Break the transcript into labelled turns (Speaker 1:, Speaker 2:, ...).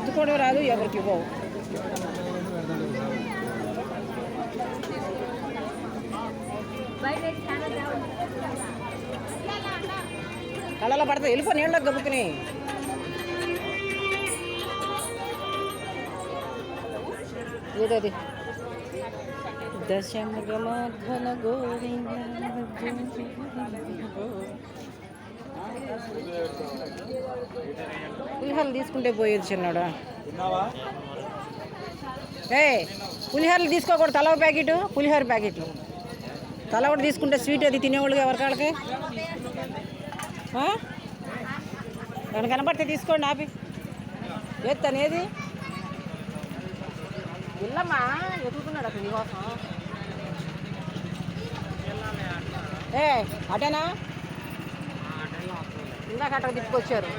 Speaker 1: ఎత్తుకోవడం రాదు, ఎవరికి ఇవ్వవు. కళ్ళలో పడితే వెళ్ళిపో నీళ్ళకి గబుకుని. ఏదది దశమగమధన గోవింద పులిహోరలు తీసుకుంటే పోయేది చిన్నాడా. పులిహోరలు తీసుకోకూడదు, తల ప్యాకెట్ పులిహోర ప్యాకెట్లు తల ఒకటి తీసుకుంటే స్వీట్ అది తినేవాళ్ళు ఎవరికాళ్ళకి. ఏమైనా కనపడితే తీసుకోండి ఆపి. ఏది ఇల్లమ్మా ఎదుగుతున్నాడు అసలు నీకోసం. అటేనా ఇందాక అట్లా తిప్పుకొచ్చారు.